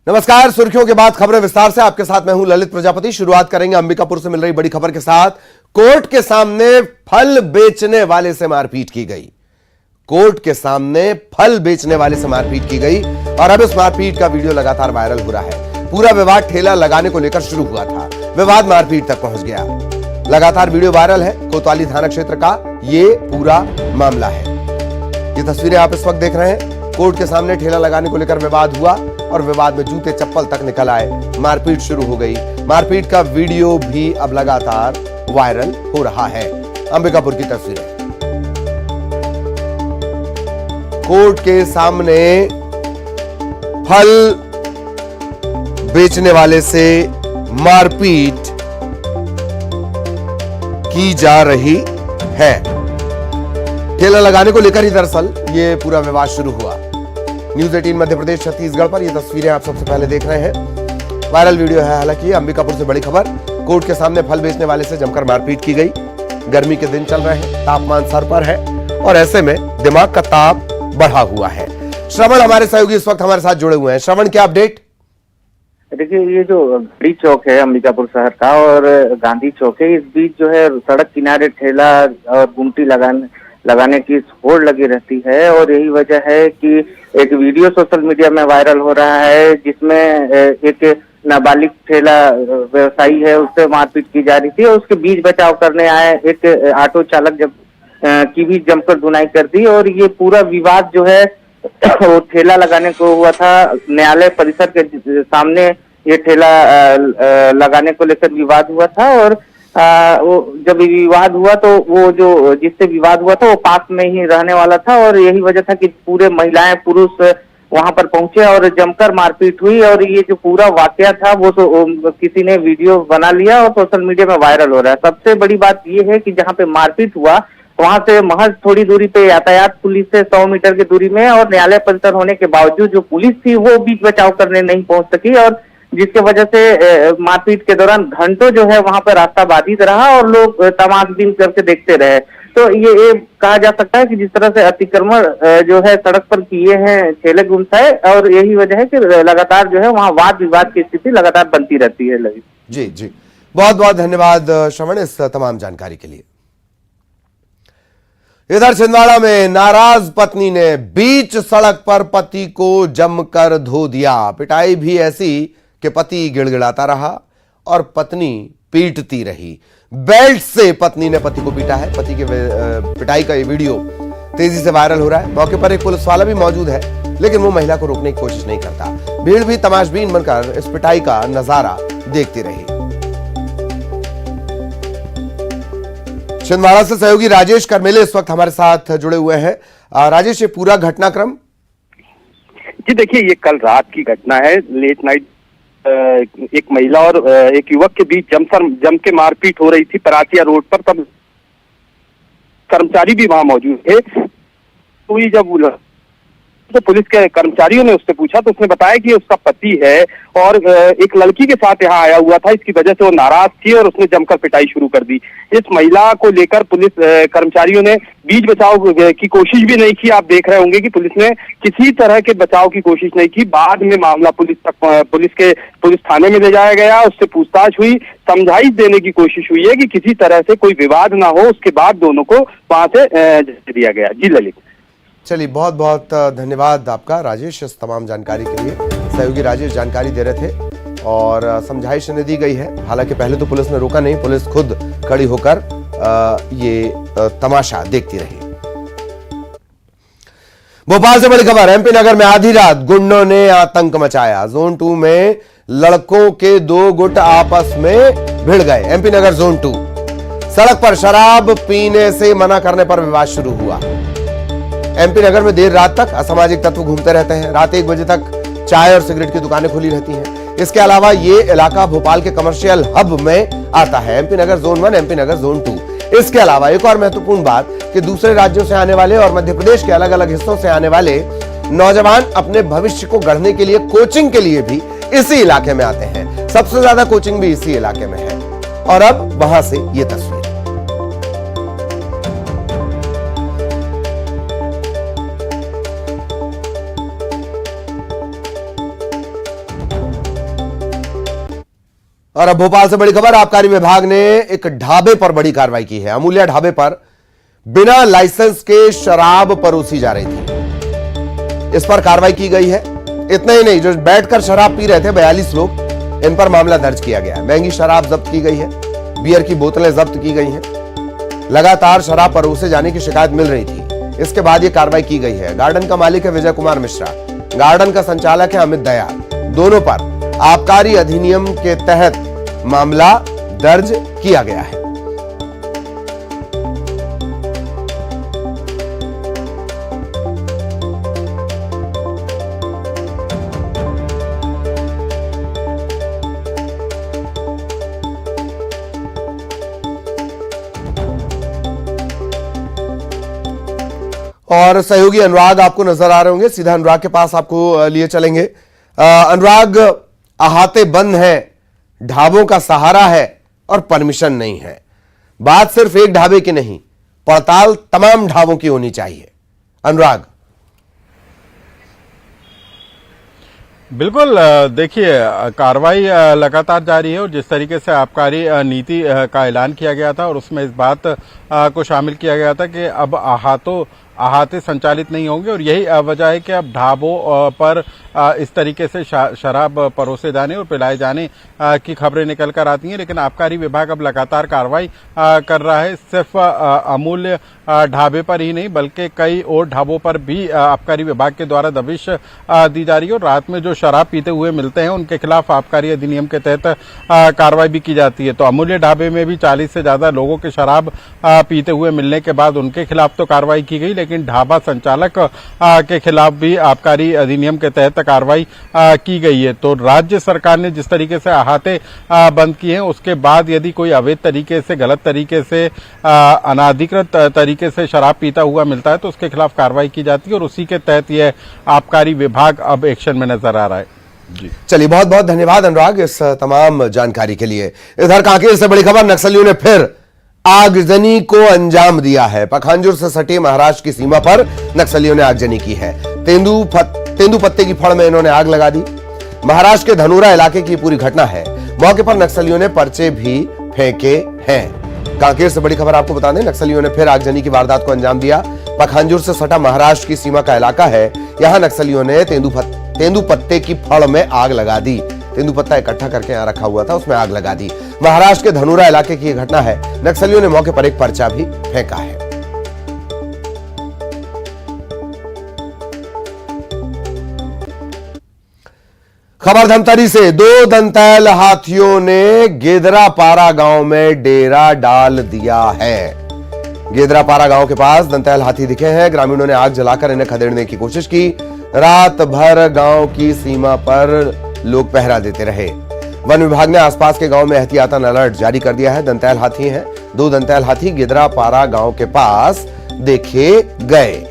नमस्कार। सुर्खियों के बाद खबरें विस्तार से। आपके साथ मैं हूं ललित प्रजापति। शुरुआत करेंगे अंबिकापुर से मिल रही बड़ी खबर के साथ। कोर्ट के सामने फल बेचने वाले से मारपीट की गई। कोर्ट के सामने फल बेचने वाले से मारपीट की गई और अब इस मारपीट का वीडियो लगातार वायरल हो रहा है। पूरा विवाद ठेला लगाने को लेकर शुरू हुआ था, विवाद मारपीट तक पहुंच गया। लगातार वीडियो वायरल है। कोतवाली थाना क्षेत्र का ये पूरा मामला है। ये तस्वीरें आप इस वक्त देख रहे हैं। कोर्ट के सामने ठेला लगाने को लेकर विवाद हुआ और विवाद में जूते चप्पल तक निकल आए। मारपीट शुरू हो गई। मारपीट का वीडियो भी अब लगातार वायरल हो रहा है। अंबिकापुर की तस्वीरें। कोर्ट के सामने फल बेचने वाले से मारपीट की जा रही है। ठेला लगाने को लेकर ही दरअसल ये पूरा विवाद शुरू हुआ। न्यूज 18 मध्य प्रदेश छत्तीसगढ़ पर ये तस्वीरें आप सबसे पहले देख रहे हैं। वायरल वीडियो है। हालांकि अंबिकापुर से बड़ी खबर। कोर्ट के सामने फल बेचने वाले से जमकर मारपीट की गई। गर्मी के दिन चल रहे हैं, तापमान सर पर है और ऐसे में दिमाग का ताप बढ़ा हुआ है। श्रवण हमारे सहयोगी इस वक्त हमारे साथ जुड़े हुए हैं। श्रवण, क्या अपडेट? देखिए, ये जो बड़ी चौक है अंबिकापुर शहर का और गांधी चौक है, इस बीच जो है सड़क किनारे ठेला और गुमटी लगाने की होड़ लगी रहती है और यही वजह है कि एक वीडियो सोशल मीडिया में वायरल हो रहा है जिसमें एक नाबालिग ठेला व्यवसायी है, उससे मारपीट की जा रही थी और उसके बीच बचाव करने आए एक ऑटो चालक की भी जमकर धुनाई कर दी और ये पूरा विवाद जो है वो ठेला लगाने को हुआ था। न्यायालय परिसर के सामने ये ठेला लगाने को लेकर विवाद हुआ था और वो जब विवाद हुआ तो वो जो जिससे विवाद हुआ था वो पास में ही रहने वाला था और यही वजह था कि पूरे महिलाएं पुरुष वहां पर पहुंचे और जमकर मारपीट हुई और ये जो पूरा वाकया था वो तो किसी ने वीडियो बना लिया और सोशल मीडिया में वायरल हो रहा है। सबसे बड़ी बात ये है कि जहाँ पे मारपीट हुआ वहां से महज थोड़ी दूरी पे यातायात पुलिस से 100 मीटर की दूरी में और न्यायालय परिसर होने के बावजूद जो पुलिस थी वो बीच बचाव करने नहीं पहुंच सकी और जिसके वजह से मारपीट के दौरान घंटों जो है वहां पर रास्ता बाधित रहा और लोग तमाशबीन करके देखते रहे। तो ये कहा जा सकता है कि जिस तरह से अतिक्रमण जो है सड़क पर किए हैं ठेले गुमसाए और यही वजह है कि लगातार जो है वहां वाद विवाद की स्थिति लगातार बनती रहती है। लगी जी जी, बहुत बहुत धन्यवाद श्रवण इस तमाम जानकारी के लिए। इधर छिंदवाड़ा में नाराज पत्नी ने बीच सड़क पर पति को जमकर धो दिया। पिटाई भी ऐसी कि पति गिड़गिड़ाता रहा और पत्नी पीटती रही। बेल्ट से पत्नी ने पति को पीटा है। पति के पिटाई का ये वीडियो तेजी से वायरल हो रहा है। मौके पर एक पुलिस वाला भी मौजूद है लेकिन वो महिला को रोकने की कोशिश नहीं करता। भीड़ भी तमाशबीन बनकर इस पिटाई का नजारा देखती रही। छिंदवाड़ा से सहयोगी राजेश करमेले इस वक्त हमारे साथ जुड़े हुए हैं। राजेश, ये पूरा घटनाक्रम? जी देखिए, ये कल रात की घटना है। लेट नाइट एक महिला और एक युवक के बीच जम के मारपीट हो रही थी परासिया रोड पर। तब कर्मचारी भी वहां मौजूद थे। तो जब तो पुलिस के कर्मचारियों ने उससे पूछा तो उसने बताया कि उसका पति है और एक लड़की के साथ यहाँ आया हुआ था। इसकी वजह से वो नाराज थी और उसने जमकर पिटाई शुरू कर दी। इस महिला को लेकर पुलिस कर्मचारियों ने बीच बचाव की कोशिश भी नहीं की। आप देख रहे होंगे कि पुलिस ने किसी तरह के बचाव की कोशिश नहीं की। बाद में मामला पुलिस थाने में ले जाया गया। उससे पूछताछ हुई, समझाइश देने की कोशिश हुई है कि किसी तरह से कोई विवाद ना हो। उसके बाद दोनों को वहां से दिया गया। जी ललित। चलिए, बहुत बहुत धन्यवाद आपका राजेश इस तमाम जानकारी के लिए। सहयोगी राजेश जानकारी दे रहे थे और समझाइश ने दी गई है। हालांकि पहले तो पुलिस ने रोका नहीं, पुलिस खुद खड़ी होकर ये तमाशा देखती रही। भोपाल से बड़ी खबर। एमपी नगर में आधी रात गुंडों ने आतंक मचाया। जोन 2 में लड़कों के 2 गुट आपस में भिड़ गए। एमपी नगर जोन 2 सड़क पर शराब पीने से मना करने पर विवाद शुरू हुआ। एमपी नगर में देर रात तक असामाजिक तत्व घूमते रहते हैं। रात 1 बजे तक चाय और सिगरेट की दुकानें खुली रहती हैं। इसके अलावा ये इलाका भोपाल के कमर्शियल हब में आता है। एमपी नगर जोन 1, एमपी नगर जोन 2। इसके अलावा एक और महत्वपूर्ण बात कि दूसरे राज्यों से आने वाले और मध्य प्रदेश के अलग अलग हिस्सों से आने वाले नौजवान अपने भविष्य को गढ़ने के लिए कोचिंग के लिए भी इसी इलाके में आते हैं। सबसे ज्यादा कोचिंग भी इसी इलाके में है और अब वहां से ये तस्वीर। और अब भोपाल से बड़ी खबर, आबकारी विभाग ने एक ढाबे पर बड़ी कार्रवाई की है। अमूल्या ढाबे पर बिना लाइसेंस के शराब परोसी जा रही थी, इस पर कार्रवाई की गई है। इतना ही नहीं, जो बैठकर शराब पी रहे थे 42 लोग, इन पर मामला दर्ज किया गया है। महंगी शराब जब्त की गई है, बियर की बोतलें जब्त की गई हैं। लगातार शराब परोसे जाने की शिकायत मिल रही थी, इसके बाद यह कार्रवाई की गई है। गार्डन का मालिक है विजय कुमार मिश्रा, गार्डन का संचालक है अमित दयाल, दोनों पर आबकारी अधिनियम के तहत मामला दर्ज किया गया है। और सहयोगी अनुराग आपको नजर आ रहे होंगे, सीधा अनुराग के पास आपको लिए चलेंगे। अनुराग, अहाते बंद हैं, ढाबों का सहारा है और परमिशन नहीं है। बात सिर्फ एक ढाबे की नहीं, पड़ताल तमाम ढाबों की होनी चाहिए। अनुराग। बिल्कुल, देखिए, कार्रवाई लगातार जारी है और जिस तरीके से आबकारी नीति का ऐलान किया गया था और उसमें इस बात को शामिल किया गया था कि अब अहाते संचालित नहीं होंगे और यही वजह है कि अब ढाबों पर इस तरीके से शराब परोसे जाने और पिलाए जाने की खबरें निकल कर आती हैं। लेकिन आबकारी विभाग अब लगातार कार्रवाई कर रहा है, सिर्फ अमूल्य ढाबे पर ही नहीं बल्कि कई और ढाबों पर भी आबकारी विभाग के द्वारा दबिश दी जा रही है और रात में जो शराब पीते हुए मिलते हैं उनके खिलाफ आबकारी अधिनियम के तहत कार्रवाई भी की जाती है। तो अमूल्य ढाबे में भी 40 से ज्यादा लोगों के शराब पीते हुए मिलने के बाद उनके खिलाफ तो कार्रवाई की गई, लेकिन ढाबा संचालक के खिलाफ भी आबकारी अधिनियम के तहत कार्रवाई की गई है। तो राज्य सरकार ने जिस तरीके से अहाते बंद किए हैं, उसके बाद यदि कोई अवैध तरीके से, गलत तरीके से, अनाधिकृत तरीके से शराब पीता हुआ मिलता है तो उसके खिलाफ कार्रवाई की जाती है और उसी के तहत यह आबकारी विभाग अब एक्शन में नजर आ रहा है। जी चलिए, बहुत बहुत धन्यवाद अनुराग इस तमाम जानकारी के लिए। इधर कांकेर से बड़ी खबर, नक्सलियों ने फिर आगजनी को अंजाम दिया है। पखांजुर से सटे महाराष्ट्र की सीमा पर नक्सलियों ने आगजनी की है। तेंदुपत्ते की फड़ में इन्होंने आग लगा दी। महाराष्ट्र के धनोरा इलाके की पूरी घटना है। मौके पर नक्सलियों ने पर्चे भी फेंके हैं। कांकेर से बड़ी खबर आपको बता दें, नक्सलियों ने फिर आगजनी की वारदात को अंजाम दिया। पखांजुर से सटा महाराष्ट्र की सीमा का इलाका है, यहां नक्सलियों ने तेंदुपत्ते की फड़ में आग लगा दी। तेंदुपत्ता इकट्ठा करके यहां रखा हुआ था, उसमें आग लगा दी। महाराष्ट्र के धनोरा इलाके की यह घटना है। नक्सलियों ने मौके पर एक पर्चा भी फेंका है। खबर धमतरी से, 2 दंतैल हाथियों ने गेदरापारा गांव में डेरा डाल दिया है। गेदरापारा गांव के पास दंतैल हाथी दिखे हैं। ग्रामीणों ने आग जलाकर इन्हें खदेड़ने की कोशिश की। रात भर गांव की सीमा पर लोग पहरा देते रहे। वन विभाग ने आसपास के गांव में एहतियातन अलर्ट जारी कर दिया है। दंतैल हाथी हैं, 2 दंतैल हाथी गेदरापारा गांव के पास देखे गए।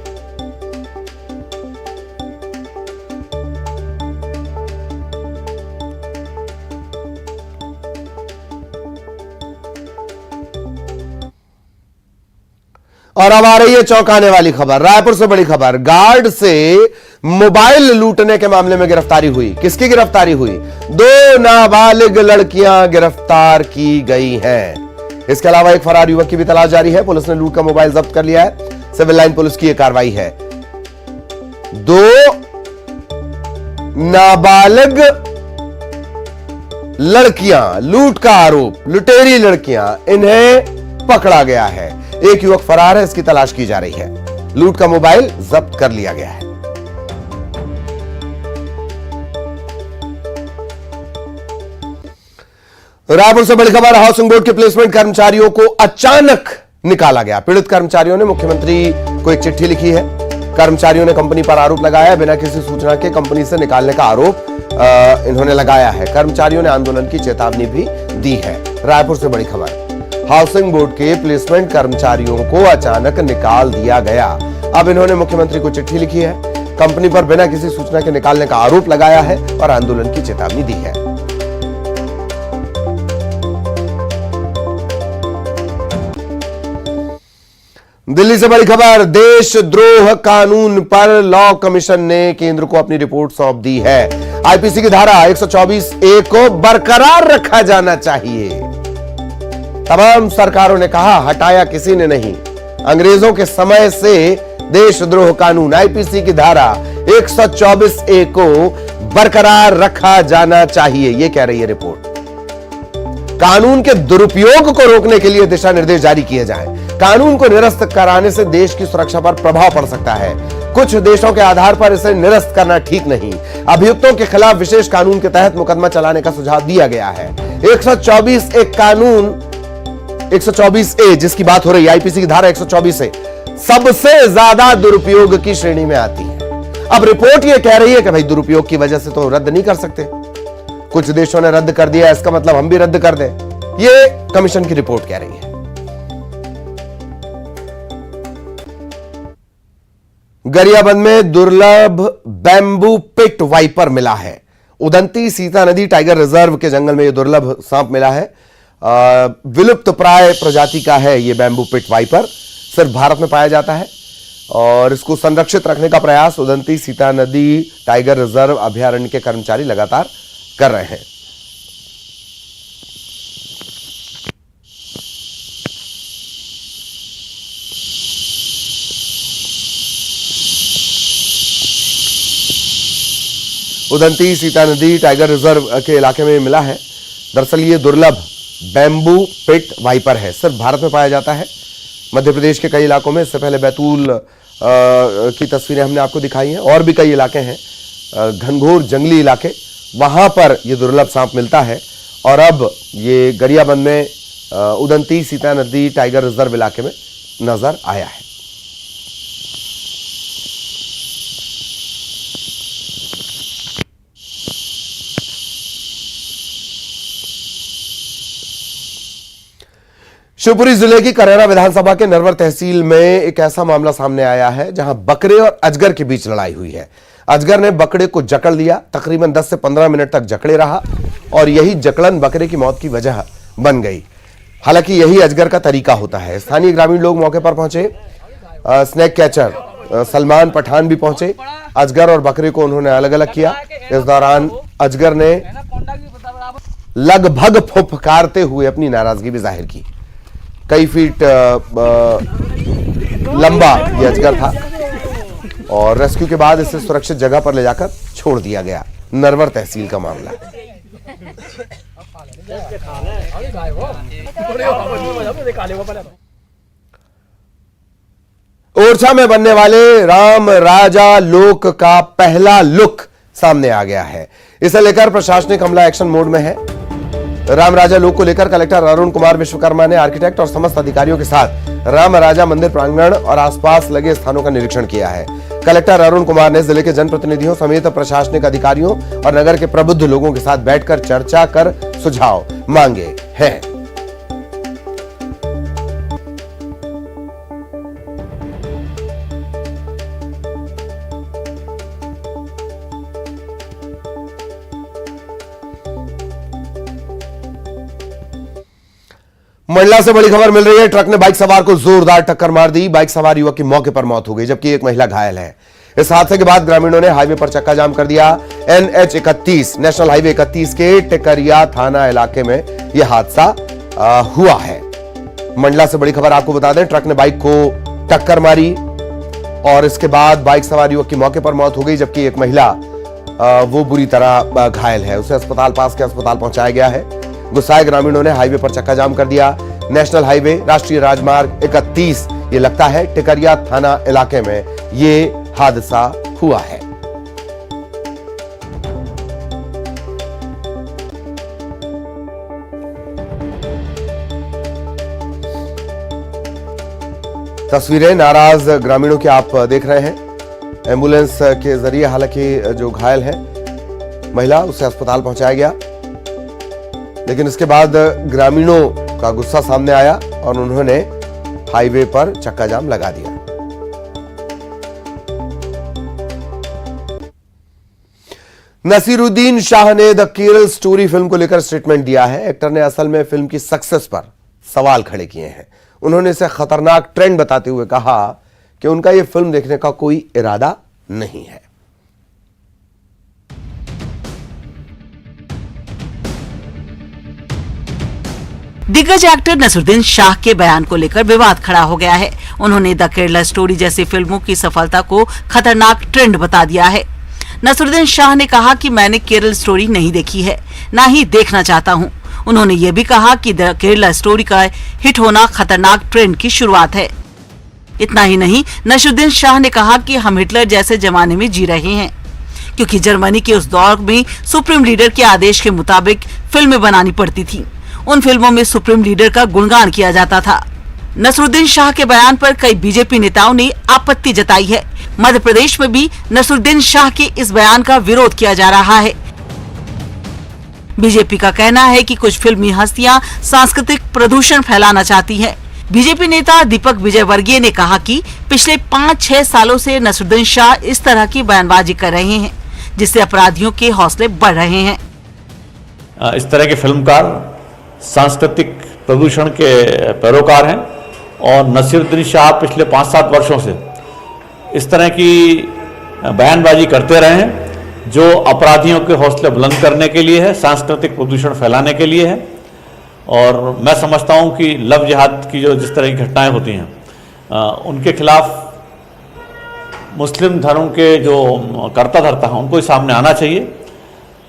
और अब आ रही है चौंकाने वाली खबर, रायपुर से बड़ी खबर। गार्ड से मोबाइल लूटने के मामले में गिरफ्तारी हुई। किसकी गिरफ्तारी हुई? 2 नाबालिग लड़कियां गिरफ्तार की गई हैं। इसके अलावा एक फरार युवक की भी तलाश जारी है। पुलिस ने लूट का मोबाइल जब्त कर लिया है। सिविल लाइन पुलिस की यह कार्रवाई है। 2 नाबालिग लड़कियां, लूट का आरोप, लुटेरी लड़कियां, इन्हें पकड़ा गया है। एक युवक फरार है, इसकी तलाश की जा रही है। लूट का मोबाइल जब्त कर लिया गया है। रायपुर से बड़ी खबर, हाउसिंग बोर्ड के प्लेसमेंट कर्मचारियों को अचानक निकाला गया। पीड़ित कर्मचारियों ने मुख्यमंत्री को एक चिट्ठी लिखी है। कर्मचारियों ने कंपनी पर आरोप लगाया, बिना किसी सूचना के कंपनी से निकालने का आरोप इन्होंने लगाया है। कर्मचारियों ने आंदोलन की चेतावनी भी दी है। रायपुर से बड़ी खबर, हाउसिंग बोर्ड के प्लेसमेंट कर्मचारियों को अचानक निकाल दिया गया। अब इन्होंने मुख्यमंत्री को चिट्ठी लिखी है, कंपनी पर बिना किसी सूचना के निकालने का आरोप लगाया है और आंदोलन की चेतावनी दी है। दिल्ली से बड़ी खबर, देशद्रोह कानून पर लॉ कमीशन ने केंद्र को अपनी रिपोर्ट सौंप दी है। आईपीसी की धारा 124A को बरकरार रखा जाना चाहिए। तमाम सरकारों ने कहा, हटाया किसी ने नहीं। अंग्रेजों के समय से देशद्रोह कानून आईपीसी की धारा 124A को बरकरार रखा जाना चाहिए, यह कह रही है रिपोर्ट। कानून के दुरुपयोग को रोकने के लिए दिशा निर्देश जारी किए जाएं। कानून को निरस्त कराने से देश की सुरक्षा पर प्रभाव पड़ सकता है। कुछ देशों के आधार पर इसे निरस्त करना ठीक नहीं। अभियुक्तों के खिलाफ विशेष कानून के तहत मुकदमा चलाने का सुझाव दिया गया है। 124A कानून 124A जिसकी बात हो रही है, आईपीसी की धारा 124A सबसे ज्यादा दुरुपयोग की श्रेणी में आती है। अब रिपोर्ट यह कह रही है कि भाई दुरुपयोग की वजह से तो रद्द नहीं कर सकते। कुछ देशों ने रद्द कर दिया, इसका मतलब हम भी रद्द कर दें, यह कमीशन की रिपोर्ट कह रही है। गरियाबंद में दुर्लभ बैम्बू पिट वाइपर मिला है। उदंती सीता नदी टाइगर रिजर्व के जंगल में यह दुर्लभ सांप मिला है। विलुप्त प्राय प्रजाति का है यह बैम्बू पिट वाइपर, सिर्फ भारत में पाया जाता है और इसको संरक्षित रखने का प्रयास उदंती सीता नदी टाइगर रिजर्व अभयारण्य के कर्मचारी लगातार कर रहे हैं। उदंती सीता नदी टाइगर रिजर्व के इलाके में मिला है। दरअसल ये दुर्लभ बैम्बू पिट वाइपर है, सिर्फ भारत में पाया जाता है। मध्य प्रदेश के कई इलाकों में, इससे पहले बैतूल की तस्वीरें हमने आपको दिखाई हैं, और भी कई इलाके हैं घनघोर जंगली इलाके, वहां पर यह दुर्लभ सांप मिलता है। और अब ये गरियाबंद में उदंती सीता नदी टाइगर रिजर्व इलाके में नजर आया है। शिवपुरी जिले की करेरा विधानसभा के नरवर तहसील में एक ऐसा मामला सामने आया है जहां बकरे और अजगर के बीच लड़ाई हुई है। अजगर ने बकरे को जकड़ लिया, तकरीबन 10 से 15 मिनट तक जकड़े रहा और यही जकड़न बकरे की मौत की वजह बन गई। हालांकि यही अजगर का तरीका होता है। स्थानीय ग्रामीण लोग मौके पर पहुंचे। स्नेक कैचर सलमान पठान भी पहुंचे। अजगर और बकरे को उन्होंने अलग अलग किया। इस दौरान अजगर ने लगभग फुफकारते हुए अपनी नाराजगी भी जाहिर की। कई फीट लंबा यह अजगर था और रेस्क्यू के बाद इसे सुरक्षित जगह पर ले जाकर छोड़ दिया गया। नरवर तहसील का मामला। ओरछा में बनने वाले राम राजा लोक का पहला लुक सामने आ गया है। इसे लेकर प्रशासनिक अमला एक्शन मोड में है। राम राजा लोक को लेकर कलेक्टर अरुण कुमार विश्वकर्मा ने आर्किटेक्ट और समस्त अधिकारियों के साथ राम राजा मंदिर प्रांगण और आसपास लगे स्थानों का निरीक्षण किया है। कलेक्टर अरुण कुमार ने जिले के जनप्रतिनिधियों समेत प्रशासनिक अधिकारियों और नगर के प्रबुद्ध लोगों के साथ बैठकर चर्चा कर सुझाव मांगे हैं। मंडला से बड़ी खबर मिल रही है। ट्रक ने बाइक सवार को जोरदार टक्कर मार दी। बाइक सवार युवक की मौके पर मौत हो गई, जबकि एक महिला घायल है। इस हादसे के बाद ग्रामीणों ने हाईवे पर चक्का जाम कर दिया। NH 31 नेशनल हाईवे 31 के टिकरिया थाना इलाके में यह हादसा हुआ है। मंडला से बड़ी खबर आपको बता दें, ट्रक ने बाइक को टक्कर मारी और इसके बाद बाइक सवार युवक की मौके पर मौत हो गई, जबकि एक महिला वो बुरी तरह घायल है। उसे पास के अस्पताल पहुंचाया गया है। गुस्साए ग्रामीणों ने हाईवे पर चक्का जाम कर दिया। नेशनल हाईवे राष्ट्रीय राजमार्ग 31 ये लगता है टिकरिया थाना इलाके में ये हादसा हुआ है। तस्वीरें नाराज ग्रामीणों की आप देख रहे हैं। एम्बुलेंस के जरिए हालांकि जो घायल है महिला उसे अस्पताल पहुंचाया गया, लेकिन इसके बाद ग्रामीणों का गुस्सा सामने आया और उन्होंने हाईवे पर चक्का जाम लगा दिया। नसीरुद्दीन शाह ने द केरल स्टोरी फिल्म को लेकर स्टेटमेंट दिया है। एक्टर ने असल में फिल्म की सक्सेस पर सवाल खड़े किए हैं। उन्होंने इसे खतरनाक ट्रेंड बताते हुए कहा कि उनका यह फिल्म देखने का कोई इरादा नहीं है। दिग्गज एक्टर नसरुद्दीन शाह के बयान को लेकर विवाद खड़ा हो गया है। उन्होंने द केरला स्टोरी जैसी फिल्मों की सफलता को खतरनाक ट्रेंड बता दिया है। नसरुद्दीन शाह ने कहा कि मैंने केरल स्टोरी नहीं देखी है, ना ही देखना चाहता हूं। उन्होंने ये भी कहा कि द केरला स्टोरी का हिट होना खतरनाक ट्रेंड की शुरुआत है। इतना ही नहीं, नसरुद्दीन शाह ने कहा कि हम हिटलर जैसे जमाने में जी रहे हैं, क्योंकि जर्मनी के उस दौर में सुप्रीम लीडर के आदेश के मुताबिक फिल्में बनानी पड़ती थी। उन फिल्मों में सुप्रीम लीडर का गुणगान किया जाता था। नसरुद्दीन शाह के बयान पर कई बीजेपी नेताओं ने आपत्ति जताई है। मध्य प्रदेश में भी नसरुद्दीन शाह के इस बयान का विरोध किया जा रहा है। बीजेपी का कहना है कि कुछ फिल्मी हस्तियां सांस्कृतिक प्रदूषण फैलाना चाहती हैं। बीजेपी नेता दीपक विजयवर्गीय ने कहा कि पिछले 5-6 सालों से नसरुद्दीन शाह इस तरह की बयानबाजी कर रहे हैं, जिससे अपराधियों के हौसले बढ़ रहे हैं। इस तरह के फिल्मकार सांस्कृतिक प्रदूषण के पैरोकार हैं और नसरुद्दीन शाह पिछले 5-7 वर्षों से इस तरह की बयानबाजी करते रहे हैं, जो अपराधियों के हौसले बुलंद करने के लिए है, सांस्कृतिक प्रदूषण फैलाने के लिए है। और मैं समझता हूं कि लव जिहाद की जो जिस तरह की घटनाएं होती हैं उनके खिलाफ मुस्लिम धर्म के जो कर्ता धर्ता हैं उनको सामने आना चाहिए,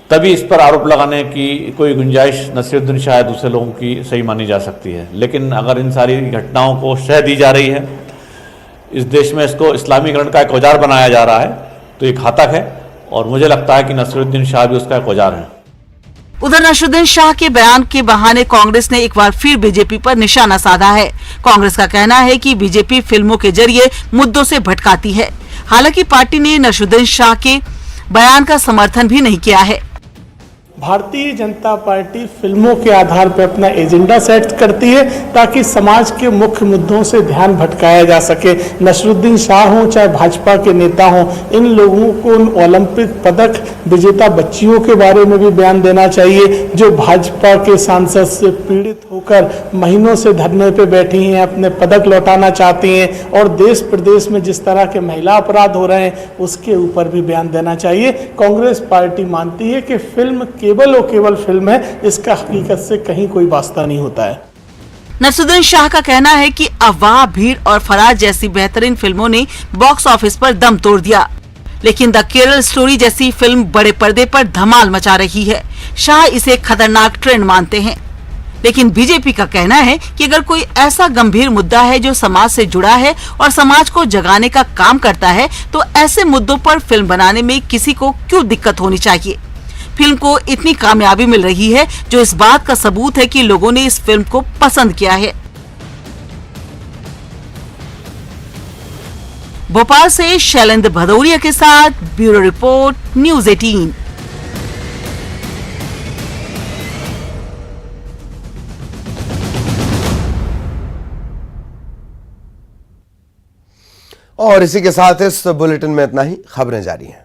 तभी इस पर आरोप लगाने की कोई गुंजाइश नसरुद्दीन शाह दूसरे लोगों की सही मानी जा सकती है। लेकिन अगर इन सारी घटनाओं को शह दी जा रही है, इस देश में इसको इस्लामीकरण का एक औजार बनाया जा रहा है, तो ये घातक है और मुझे लगता है कि नसरुद्दीन शाह भी उसका एक औजार है। उधर नसरुद्दीन शाह के बयान के बहाने कांग्रेस ने एक बार फिर बीजेपी पर निशाना साधा है। कांग्रेस का कहना है कि बीजेपी फिल्मों के जरिए मुद्दों से भटकाती है। हालांकि पार्टी ने नसरुद्दीन शाह के बयान का समर्थन भी नहीं किया है। भारतीय जनता पार्टी फिल्मों के आधार पर अपना एजेंडा सेट करती है ताकि समाज के मुख्य मुद्दों से ध्यान भटकाया जा सके। नसरुद्दीन शाह हों चाहे भाजपा के नेता हों, इन लोगों को ओलंपिक पदक विजेता बच्चियों के बारे में भी बयान देना चाहिए, जो भाजपा के सांसद से पीड़ित होकर महीनों से धरने पे बैठी हैं, अपने पदक लौटाना चाहती हैं। और देश प्रदेश में जिस तरह के महिला अपराध हो रहे हैं उसके ऊपर भी बयान देना चाहिए। कांग्रेस पार्टी मानती है कि फिल्म केवल और केवल फिल्म है, इसका हकीकत से कहीं कोई वास्ता नहीं होता है। नसरुद्दीन शाह का कहना है कि अफवाह, भीड़ और फराज जैसी बेहतरीन फिल्मों ने बॉक्स ऑफिस पर दम तोड़ दिया, लेकिन द केरल स्टोरी जैसी फिल्म बड़े पर्दे पर धमाल मचा रही है। शाह इसे खतरनाक ट्रेंड मानते हैं, लेकिन बीजेपी का कहना है कि अगर कोई ऐसा गंभीर मुद्दा है जो समाज से जुड़ा है और समाज को जगाने का काम करता है, तो ऐसे मुद्दों पर फिल्म बनाने में किसी को क्यों दिक्कत होनी चाहिए। फिल्म को इतनी कामयाबी मिल रही है, जो इस बात का सबूत है कि लोगों ने इस फिल्म को पसंद किया है। भोपाल से शैलेंद्र भदौरिया के साथ ब्यूरो रिपोर्ट, न्यूज़ 18। और इसी के साथ इस बुलेटिन में इतना ही। खबरें जारी हैं।